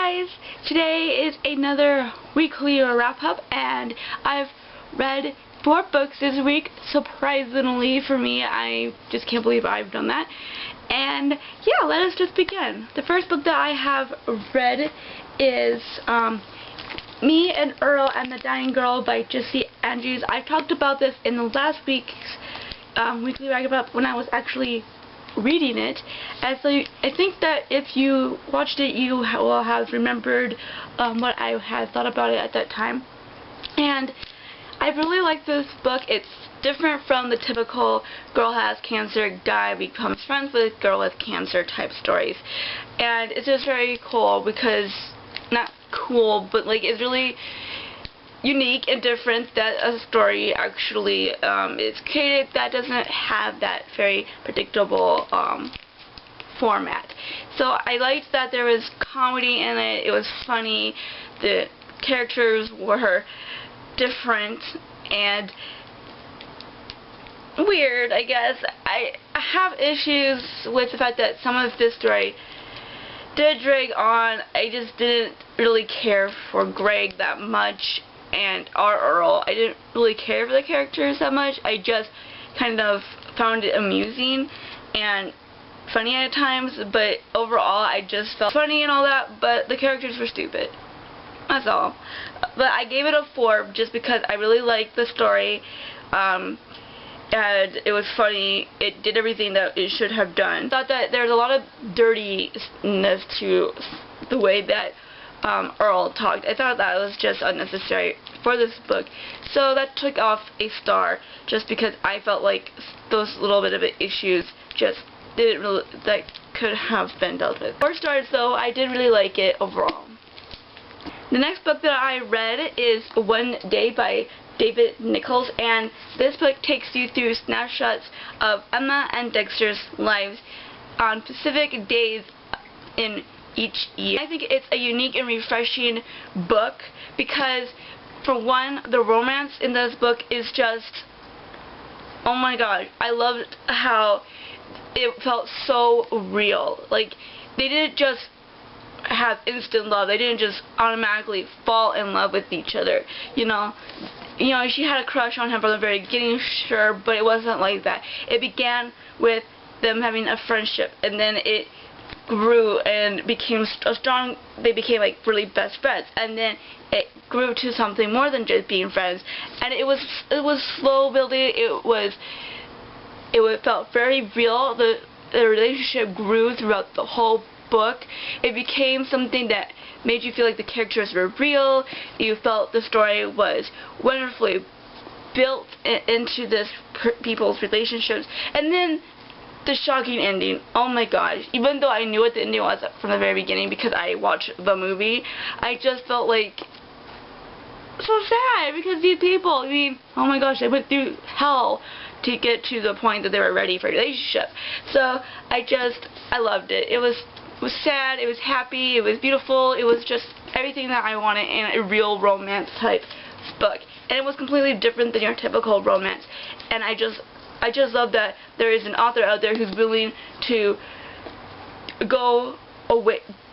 guys! Today is another weekly wrap-up, and I've read 4 books this week, surprisingly for me. I just can't believe I've done that. And yeah, let us just begin. The first book that I have read is Me and Earl and the Dying Girl by Jessie Andrews. I talked about this in the last week's weekly wrap-up when I was actually reading it, and so I think that if you watched it, you will have remembered what I had thought about it at that time. And I really like this book. It's different from the typical girl has cancer, guy becomes friends with girl with cancer type stories, and it's just very cool because, not cool, but like it's really unique and different that a story actually is created that doesn't have that very predictable format. So I liked that there was comedy in it. It was funny. The characters were different and weird, I guess. I have issues with the fact that some of this story did drag on. I just didn't really care for Greg that much, and Earl. I didn't really care for the characters that much. I just kind of found it amusing and funny at times, but overall I just felt funny and all that, but the characters were stupid. That's all. But I gave it a 4 just because I really liked the story, and it was funny. It did everything that it should have done. I thought that there was a lot of dirtiness to the way that Earl talked. I thought that was just unnecessary for this book, so that took off a star just because I felt like those little bit of issues just didn't really, that could have been dealt with. 4 stars though. I did really like it overall. The next book that I read is One Day by David Nichols, and this book takes you through snapshots of Emma and Dexter's lives on specific days in each year. I think it's a unique and refreshing book because, for one, the romance in this book is just, oh my god, I loved how it felt so real. Like, they didn't just have instant love. They didn't just automatically fall in love with each other, you know. She had a crush on him from the very beginning, sure, but it wasn't like that. It began with them having a friendship, and then it grew and became they became like really best friends, and then it grew to something more than just being friends, and it was slow building. It felt very real. The relationship grew throughout the whole book. It became something that made you feel like the characters were real. You felt the story was wonderfully built into this people's relationships, and then the shocking ending. Oh my gosh. Even though I knew what the ending was from the very beginning because I watched the movie, I just felt like so sad because these people, I mean, oh my gosh, they went through hell to get to the point that they were ready for a relationship. So I loved it. It was sad, it was happy, it was beautiful, it was just everything that I wanted in a real romance type book. And it was completely different than your typical romance. And I just love that there is an author out there who's willing to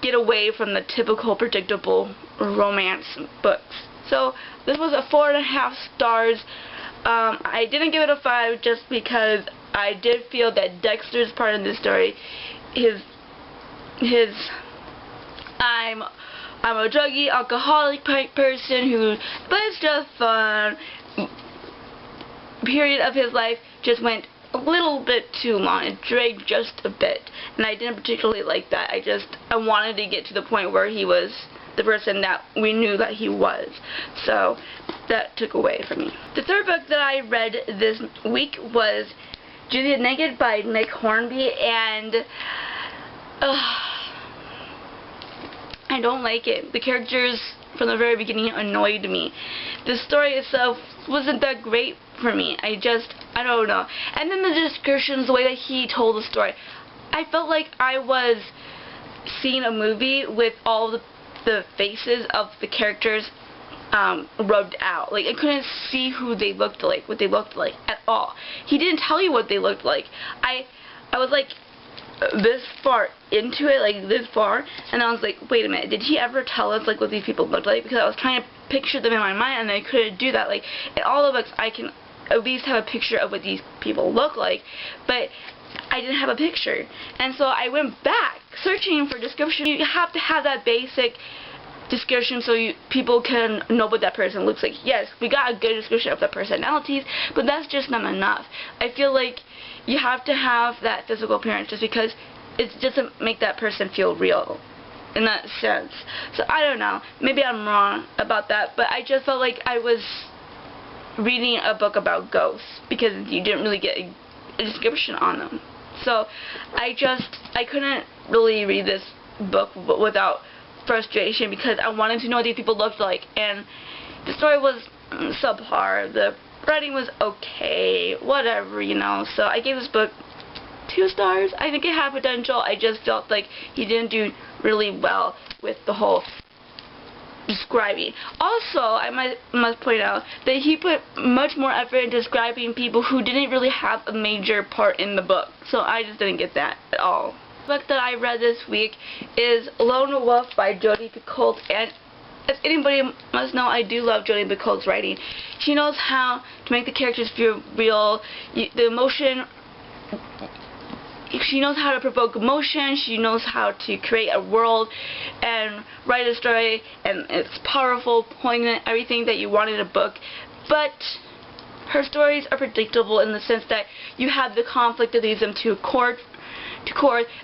get away from the typical predictable romance books. So this was a 4.5 stars. I didn't give it a 5 just because I did feel that Dexter's part in this story, I'm a druggy, alcoholic person who lives just fun period of his life just went a little bit too long. It dragged just a bit, and I didn't particularly like that. I wanted to get to the point where he was the person that we knew that he was, so that took away from me. The third book that I read this week was Juliet Naked by Nick Hornby, and I don't like it. The characters from the very beginning annoyed me. The story itself wasn't that great for me. I don't know. And then the descriptions, the way that he told the story, I felt like I was seeing a movie with all the faces of the characters rubbed out. Like, I couldn't see who they looked like, what they looked like at all. He didn't tell you what they looked like. I was like, this far into it, like this far, and I was like, wait a minute, did he ever tell us like what these people looked like? Because I was trying to picture them in my mind, and I couldn't do that. Like in all the books, I can at least have a picture of what these people look like, but I didn't have a picture, and so I went back searching for description. You have to have that basic description so people can know what that person looks like. Yes, we got a good description of their personalities, but that's just not enough. I feel like you have to have that physical appearance just because it doesn't make that person feel real in that sense. So I don't know, maybe I'm wrong about that, but I just felt like I was reading a book about ghosts because you didn't really get a description on them. So I couldn't really read this book without frustration because I wanted to know what these people looked like, and the story was subpar, the writing was okay, whatever, you know. So I gave this book 2 stars. I think it had potential. I just felt like he didn't do really well with the whole describing. Also, I must point out that he put much more effort in describing people who didn't really have a major part in the book. So I just didn't get that at all. The book that I read this week is Lone Wolf by Jodi Picoult, and as anybody must know, I do love Jodi Picoult's writing. She knows how to make the characters feel real, the emotion. She knows how to provoke emotion, she knows how to create a world and write a story, and it's powerful, poignant, everything that you want in a book. But her stories are predictable in the sense that you have the conflict that leads them to court,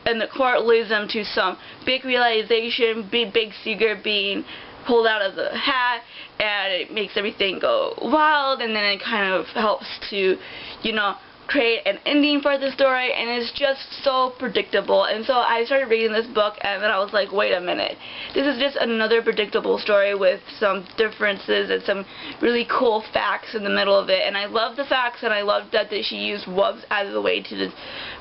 and the court leads them to some big realization, big secret being pulled out of the hat, and it makes everything go wild, and then it kind of helps to, you know, create an ending for the story, and it's just so predictable. And so I started reading this book, and then I was like, wait a minute, this is just another predictable story with some differences and some really cool facts in the middle of it. And I love the facts, and I love that she used wolves as a way to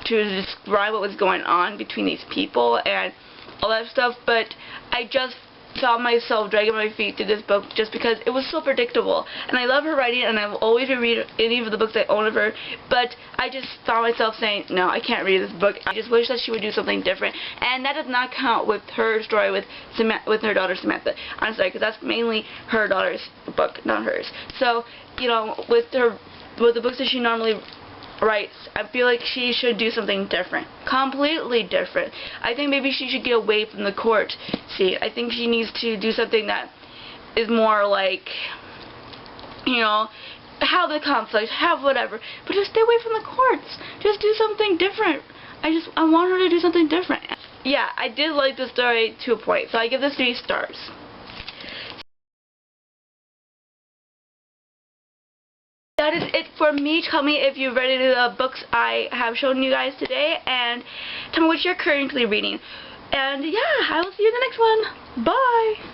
describe what was going on between these people and all that stuff. But I just found myself dragging my feet through this book just because it was so predictable. And I love her writing, and I will always reread any of the books I own of her, but I just found myself saying, no, I can't read this book. I just wish that she would do something different. And that does not count with her story with her daughter Samantha. I'm sorry, because that's mainly her daughter's book, not hers. So, you know, with the books that she normally writes, I feel like she should do something different. Completely different. I think maybe she should get away from the court scene. I think she needs to do something that is more like, you know, have the conflict, have whatever, but just stay away from the courts. Just do something different. I want her to do something different. Yeah, I did like the story to a point, so I give this 3 stars. That is it for me. Tell me if you've read any of the books I have shown you guys today, and tell me what you're currently reading. And yeah, I will see you in the next one. Bye!